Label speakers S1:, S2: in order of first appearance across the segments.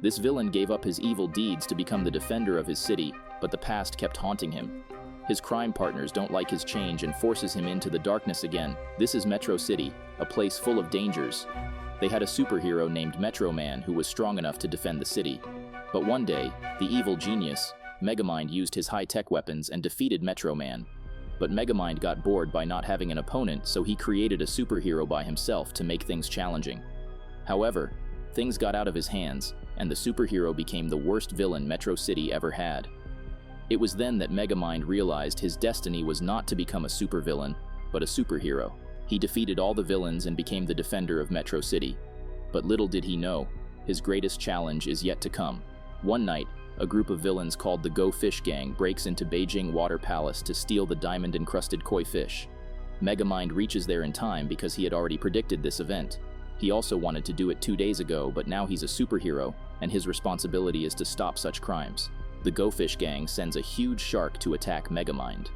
S1: This villain gave up his evil deeds to become the defender of his city, but the past kept haunting him. His crime partners don't like his change and forces him into the darkness again. This is Metro City, a place full of dangers. They had a superhero named Metro Man who was strong enough to defend the city. But one day, the evil genius, Megamind, used his high-tech weapons and defeated Metro Man. But Megamind got bored by not having an opponent, so he created a superhero by himself to make things challenging. However, things got out of his hands, and the superhero became the worst villain Metro City ever had. It was then that Megamind realized his destiny was not to become a supervillain, but a superhero. He defeated all the villains and became the defender of Metro City. But little did he know, his greatest challenge is yet to come. One night, a group of villains called the Go Fish Gang breaks into Beijing Water Palace to steal the diamond-encrusted koi fish. Megamind reaches there in time because he had already predicted this event. He also wanted to do it 2 days ago, but now he's a superhero, and his responsibility is to stop such crimes. The Go Fish Gang sends a huge shark to attack Megamind.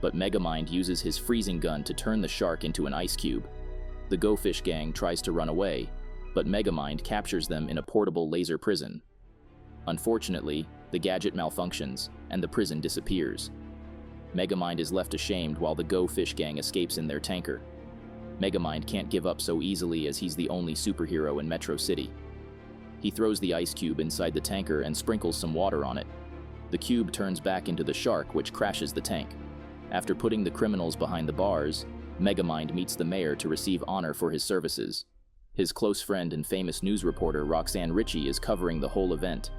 S1: But Megamind uses his freezing gun to turn the shark into an ice cube. The Go Fish Gang tries to run away, but Megamind captures them in a portable laser prison. Unfortunately, the gadget malfunctions, and the prison disappears. Megamind is left ashamed while the Go Fish Gang escapes in their tanker. Megamind can't give up so easily as he's the only superhero in Metro City. He throws the ice cube inside the tanker and sprinkles some water on it. The cube turns back into the shark, which crashes the tank. After putting the criminals behind the bars, Megamind meets the mayor to receive honor for his services. His close friend and famous news reporter Roxanne Ritchie is covering the whole event.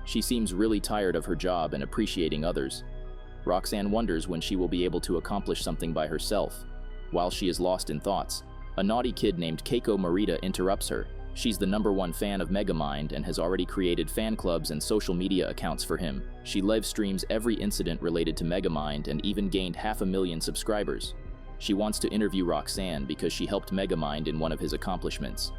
S1: She seems really tired of her job and appreciating others. Roxanne wonders when she will be able to accomplish something by herself. While she is lost in thoughts, a naughty kid named Keiko Marita interrupts her. She's the #1 fan of Megamind and has already created fan clubs and social media accounts for him. She live streams every incident related to Megamind and even gained 500,000 subscribers. She wants to interview Roxanne because she helped Megamind in one of his accomplishments.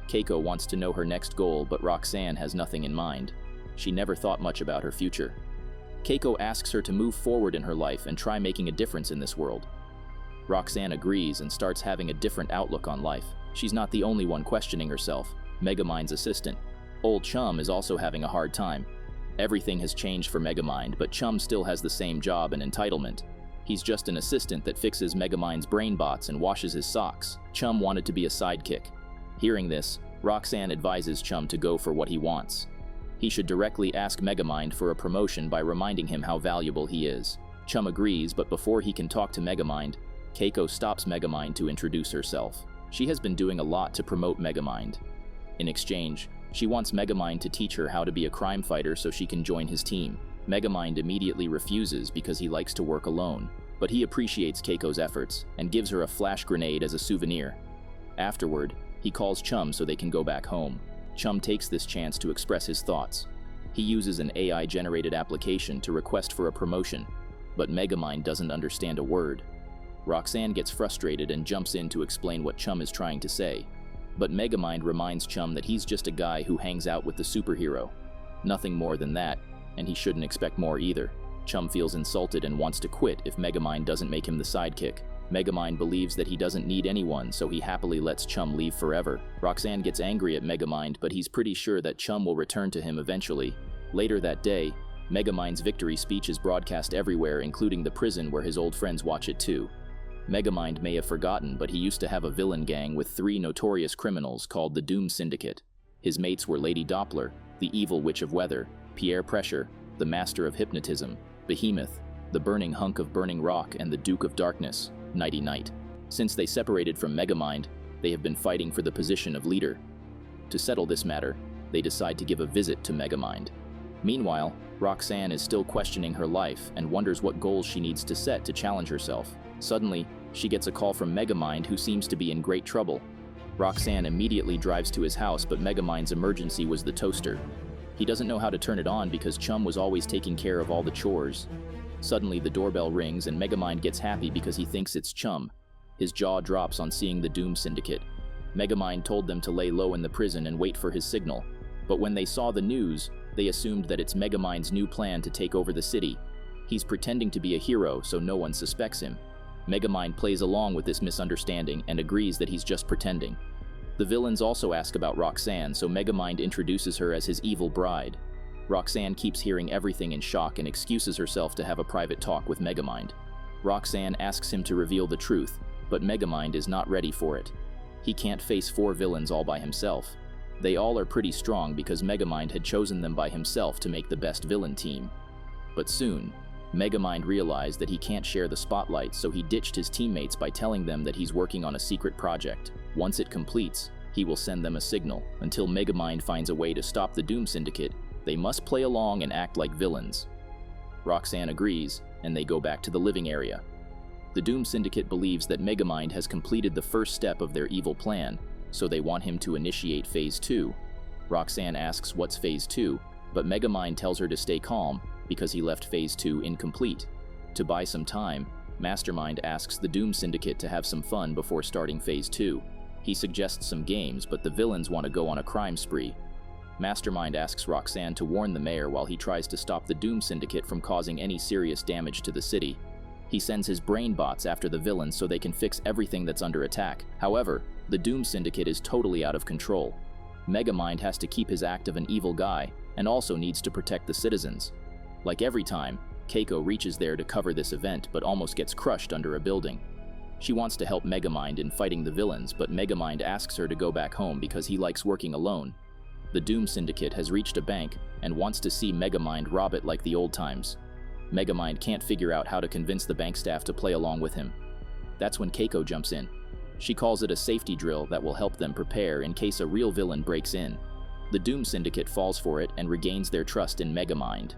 S1: Keiko wants to know her next goal, but Roxanne has nothing in mind. She never thought much about her future. Keiko asks her to move forward in her life and try making a difference in this world. Roxanne agrees and starts having a different outlook on life. She's not the only one questioning herself. Megamind's assistant, Old Chum, is also having a hard time. Everything has changed for Megamind, but Chum still has the same job and entitlement. He's just an assistant that fixes Megamind's brain bots and washes his socks. Chum wanted to be a sidekick. Hearing this, Roxanne advises Chum to go for what he wants. He should directly ask Megamind for a promotion by reminding him how valuable he is. Chum agrees, but before he can talk to Megamind, Keiko stops Megamind to introduce herself. She has been doing a lot to promote Megamind. In exchange, she wants Megamind to teach her how to be a crime fighter so she can join his team. Megamind immediately refuses because he likes to work alone, but he appreciates Keiko's efforts and gives her a flash grenade as a souvenir. Afterward, he calls Chum so they can go back home. Chum takes this chance to express his thoughts. He uses an AI-generated application to request for a promotion, but Megamind doesn't understand a word. Roxanne gets frustrated and jumps in to explain what Chum is trying to say. But Megamind reminds Chum that he's just a guy who hangs out with the superhero. Nothing more than that, and he shouldn't expect more either. Chum feels insulted and wants to quit if Megamind doesn't make him the sidekick. Megamind believes that he doesn't need anyone, so he happily lets Chum leave forever. Roxanne gets angry at Megamind, but he's pretty sure that Chum will return to him eventually. Later that day, Megamind's victory speech is broadcast everywhere, including the prison where his old friends watch it too. Megamind may have forgotten, but he used to have a villain gang with 3 notorious criminals called the Doom Syndicate. His mates were Lady Doppler, the evil witch of weather, Pierre Pressure, the master of hypnotism, Behemoth, the burning hunk of burning rock, and the Duke of Darkness, Nighty Night. Since they separated from Megamind, they have been fighting for the position of leader. To settle this matter, they decide to give a visit to Megamind. Meanwhile, Roxanne is still questioning her life and wonders what goals she needs to set to challenge herself. Suddenly, she gets a call from Megamind, who seems to be in great trouble. Roxanne immediately drives to his house, but Megamind's emergency was the toaster. He doesn't know how to turn it on because Chum was always taking care of all the chores. Suddenly, the doorbell rings and Megamind gets happy because he thinks it's Chum. His jaw drops on seeing the Doom Syndicate. Megamind told them to lay low in the prison and wait for his signal. But when they saw the news, they assumed that it's Megamind's new plan to take over the city. He's pretending to be a hero so no one suspects him. Megamind plays along with this misunderstanding and agrees that he's just pretending. The villains also ask about Roxanne, so Megamind introduces her as his evil bride. Roxanne keeps hearing everything in shock and excuses herself to have a private talk with Megamind. Roxanne asks him to reveal the truth, but Megamind is not ready for it. He can't face 4 villains all by himself. They all are pretty strong because Megamind had chosen them by himself to make the best villain team. But soon, Megamind realized that he can't share the spotlight, so he ditched his teammates by telling them that he's working on a secret project. Once it completes, he will send them a signal. Until Megamind finds a way to stop the Doom Syndicate, they must play along and act like villains. Roxanne agrees, and they go back to the living area. The Doom Syndicate believes that Megamind has completed the first step of their evil plan, so they want him to initiate Phase 2. Roxanne asks what's Phase 2, but Megamind tells her to stay calm because he left Phase 2 incomplete. To buy some time, Mastermind asks the Doom Syndicate to have some fun before starting Phase 2. He suggests some games, but the villains want to go on a crime spree. Mastermind asks Roxanne to warn the mayor while he tries to stop the Doom Syndicate from causing any serious damage to the city. He sends his brain bots after the villains so they can fix everything that's under attack. However, the Doom Syndicate is totally out of control. Megamind has to keep his act of an evil guy and also needs to protect the citizens. Like every time, Keiko reaches there to cover this event but almost gets crushed under a building. She wants to help Megamind in fighting the villains, but Megamind asks her to go back home because he likes working alone. The Doom Syndicate has reached a bank and wants to see Megamind rob it like the old times. Megamind can't figure out how to convince the bank staff to play along with him. That's when Keiko jumps in. She calls it a safety drill that will help them prepare in case a real villain breaks in. The Doom Syndicate falls for it and regains their trust in Megamind.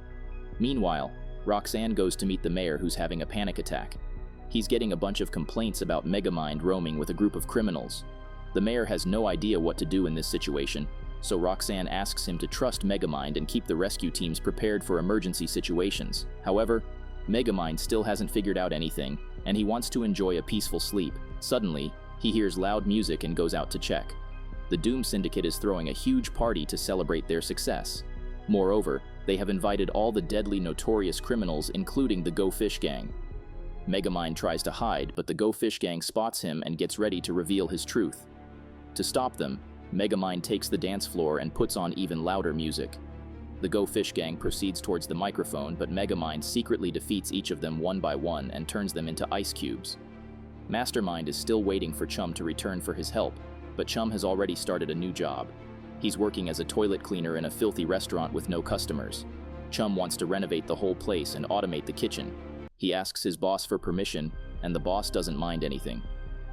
S1: Meanwhile, Roxanne goes to meet the mayor who's having a panic attack. He's getting a bunch of complaints about Megamind roaming with a group of criminals. The mayor has no idea what to do in this situation, so Roxanne asks him to trust Megamind and keep the rescue teams prepared for emergency situations. However, Megamind still hasn't figured out anything, and he wants to enjoy a peaceful sleep. Suddenly, he hears loud music and goes out to check. The Doom Syndicate is throwing a huge party to celebrate their success. Moreover, they have invited all the deadly notorious criminals, including the Go Fish Gang. Megamind tries to hide, but the Go Fish Gang spots him and gets ready to reveal his truth. To stop them, Megamind takes the dance floor and puts on even louder music. The Go Fish Gang proceeds towards the microphone, but Megamind secretly defeats each of them one by one and turns them into ice cubes. Mastermind is still waiting for Chum to return for his help, but Chum has already started a new job. He's working as a toilet cleaner in a filthy restaurant with no customers. Chum wants to renovate the whole place and automate the kitchen. He asks his boss for permission, and the boss doesn't mind anything.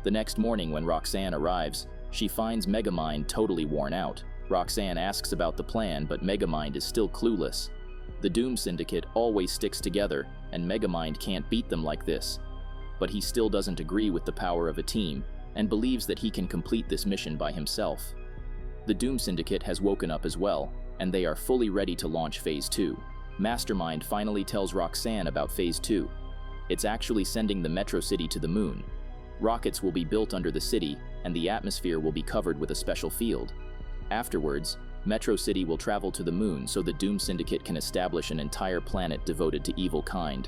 S1: The next morning when Roxanne arrives, she finds Megamind totally worn out. Roxanne asks about the plan, but Megamind is still clueless. The Doom Syndicate always sticks together, and Megamind can't beat them like this. But he still doesn't agree with the power of a team, and believes that he can complete this mission by himself. The Doom Syndicate has woken up as well, and they are fully ready to launch Phase 2. Mastermind finally tells Roxanne about Phase 2. It's actually sending the Metro City to the moon. Rockets will be built under the city, and the atmosphere will be covered with a special field. Afterwards, Metro City will travel to the moon so the Doom Syndicate can establish an entire planet devoted to evil kind.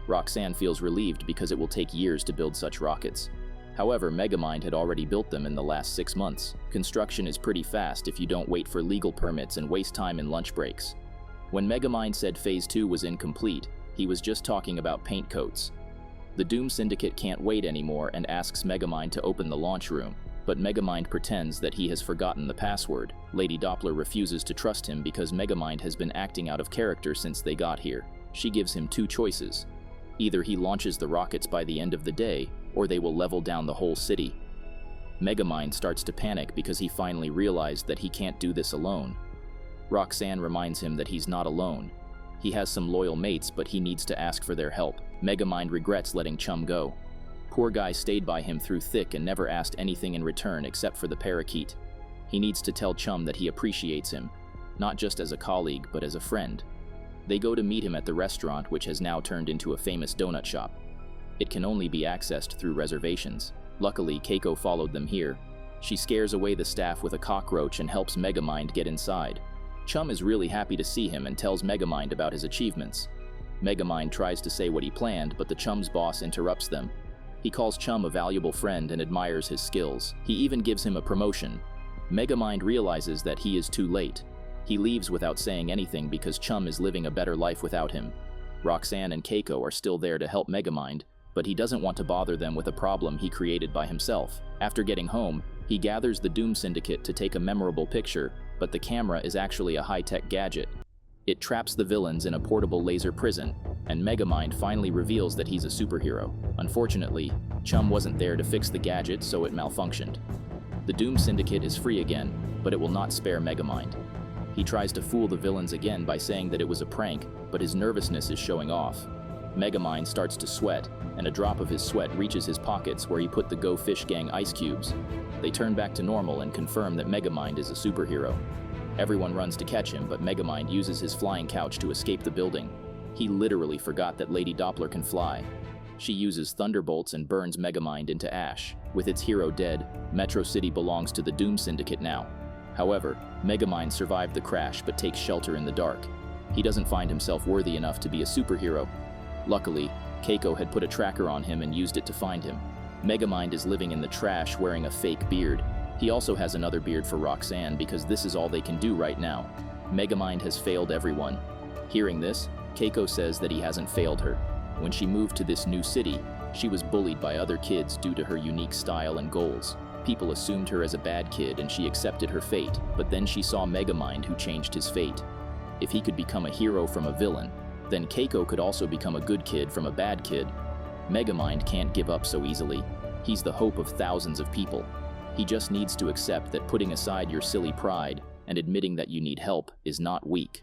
S1: Roxanne feels relieved because it will take years to build such rockets. However, Megamind had already built them in the last 6 months. Construction is pretty fast if you don't wait for legal permits and waste time in lunch breaks. When Megamind said Phase 2 was incomplete, he was just talking about paint coats. The Doom Syndicate can't wait anymore and asks Megamind to open the launch room, but Megamind pretends that he has forgotten the password. Lady Doppler refuses to trust him because Megamind has been acting out of character since they got here. She gives him 2 choices. Either he launches the rockets by the end of the day, or they will level down the whole city. Megamind starts to panic because he finally realized that he can't do this alone. Roxanne reminds him that he's not alone. He has some loyal mates, but he needs to ask for their help. Megamind regrets letting Chum go. Poor guy stayed by him through thick and never asked anything in return except for the parakeet. He needs to tell Chum that he appreciates him, not just as a colleague, but as a friend. They go to meet him at the restaurant, which has now turned into a famous donut shop. It can only be accessed through reservations. Luckily, Keiko followed them here. She scares away the staff with a cockroach and helps Megamind get inside. Chum is really happy to see him and tells Megamind about his achievements. Megamind tries to say what he planned, but the Chum's boss interrupts them. He calls Chum a valuable friend and admires his skills. He even gives him a promotion. Megamind realizes that he is too late. He leaves without saying anything because Chum is living a better life without him. Roxanne and Keiko are still there to help Megamind, but he doesn't want to bother them with a problem he created by himself. After getting home, he gathers the Doom Syndicate to take a memorable picture, but the camera is actually a high-tech gadget. It traps the villains in a portable laser prison, and Megamind finally reveals that he's a superhero. Unfortunately, Chum wasn't there to fix the gadget, so it malfunctioned. The Doom Syndicate is free again, but it will not spare Megamind. He tries to fool the villains again by saying that it was a prank, but his nervousness is showing off. Megamind starts to sweat, and a drop of his sweat reaches his pockets where he put the Go Fish Gang ice cubes. They turn back to normal and confirm that Megamind is a superhero. Everyone runs to catch him, but Megamind uses his flying couch to escape the building. He literally forgot that Lady Doppler can fly. She uses thunderbolts and burns Megamind into ash. With its hero dead, Metro City belongs to the Doom Syndicate now. However, Megamind survived the crash but takes shelter in the dark. He doesn't find himself worthy enough to be a superhero. Luckily, Keiko had put a tracker on him and used it to find him. Megamind is living in the trash wearing a fake beard. He also has another beard for Roxanne because this is all they can do right now. Megamind has failed everyone. Hearing this, Keiko says that he hasn't failed her. When she moved to this new city, she was bullied by other kids due to her unique style and goals. People assumed her as a bad kid and she accepted her fate, but then she saw Megamind who changed his fate. If he could become a hero from a villain, then Keiko could also become a good kid from a bad kid. Megamind can't give up so easily. He's the hope of thousands of people. He just needs to accept that putting aside your silly pride and admitting that you need help is not weak.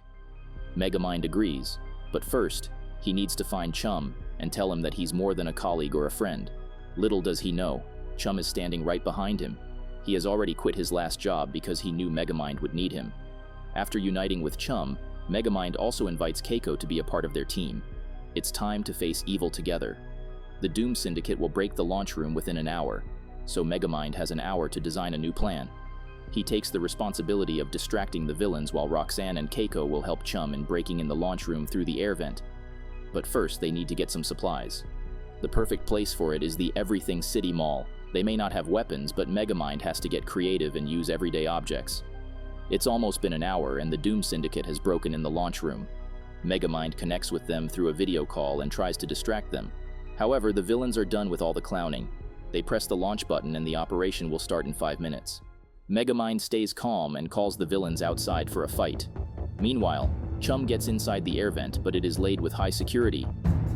S1: Megamind agrees, but first, he needs to find Chum and tell him that he's more than a colleague or a friend. Little does he know, Chum is standing right behind him. He has already quit his last job because he knew Megamind would need him. After uniting with Chum, Megamind also invites Keiko to be a part of their team. It's time to face evil together. The Doom Syndicate will break the launch room within an hour, so Megamind has an hour to design a new plan. He takes the responsibility of distracting the villains while Roxanne and Keiko will help Chum in breaking in the launch room through the air vent. But first, they need to get some supplies. The perfect place for it is the Everything City Mall. They may not have weapons, but Megamind has to get creative and use everyday objects. It's almost been an hour and the Doom Syndicate has broken in the launch room. Megamind connects with them through a video call and tries to distract them. However, the villains are done with all the clowning. They press the launch button and the operation will start in 5 minutes. Megamind stays calm and calls the villains outside for a fight. Meanwhile, Chum gets inside the air vent, but it is laid with high security.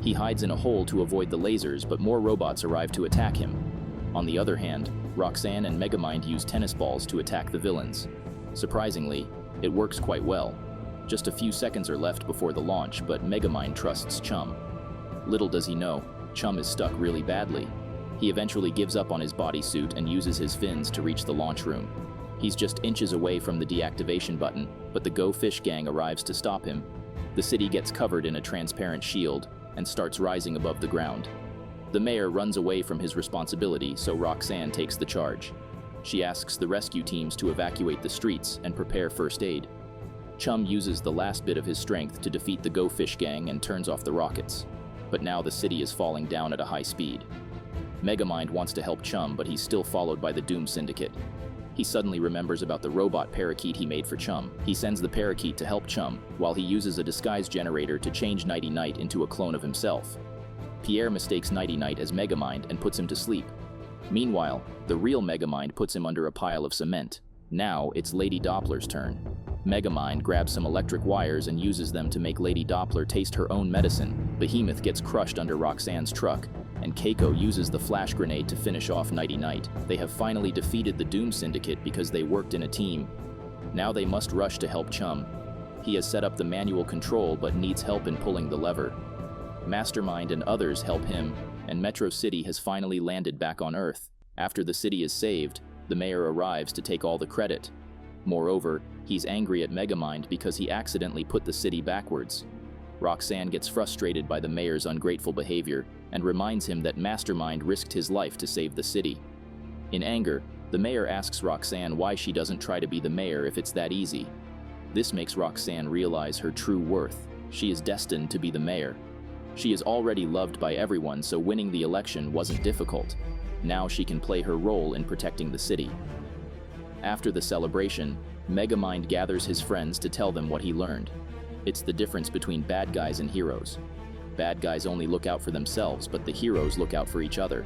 S1: He hides in a hole to avoid the lasers, but more robots arrive to attack him. On the other hand, Roxanne and Megamind use tennis balls to attack the villains. Surprisingly, it works quite well. Just a few seconds are left before the launch, but Megamind trusts Chum. Little does he know, Chum is stuck really badly. He eventually gives up on his bodysuit and uses his fins to reach the launch room. He's just inches away from the deactivation button, but the Go Fish Gang arrives to stop him. The city gets covered in a transparent shield and starts rising above the ground. The mayor runs away from his responsibility, so Roxanne takes the charge. She asks the rescue teams to evacuate the streets and prepare first aid. Chum uses the last bit of his strength to defeat the Go Fish Gang and turns off the rockets. But now the city is falling down at a high speed. Megamind wants to help Chum, but he's still followed by the Doom Syndicate. He suddenly remembers about the robot parakeet he made for Chum. He sends the parakeet to help Chum, while he uses a disguise generator to change Nighty Night into a clone of himself. Pierre mistakes Nighty Night as Megamind and puts him to sleep. Meanwhile, the real Megamind puts him under a pile of cement. Now, it's Lady Doppler's turn. Megamind grabs some electric wires and uses them to make Lady Doppler taste her own medicine. Behemoth gets crushed under Roxanne's truck, and Keiko uses the flash grenade to finish off Nighty Night. They have finally defeated the Doom Syndicate because they worked in a team. Now they must rush to help Chum. He has set up the manual control but needs help in pulling the lever. Mastermind and others help him, and Metro City has finally landed back on Earth. After the city is saved, the mayor arrives to take all the credit. Moreover, he's angry at Megamind because he accidentally put the city backwards. Roxanne gets frustrated by the mayor's ungrateful behavior and reminds him that Mastermind risked his life to save the city. In anger, the mayor asks Roxanne why she doesn't try to be the mayor if it's that easy. This makes Roxanne realize her true worth. She is destined to be the mayor. She is already loved by everyone, so winning the election wasn't difficult. Now she can play her role in protecting the city. After the celebration, Megamind gathers his friends to tell them what he learned. It's the difference between bad guys and heroes. Bad guys only look out for themselves, but the heroes look out for each other.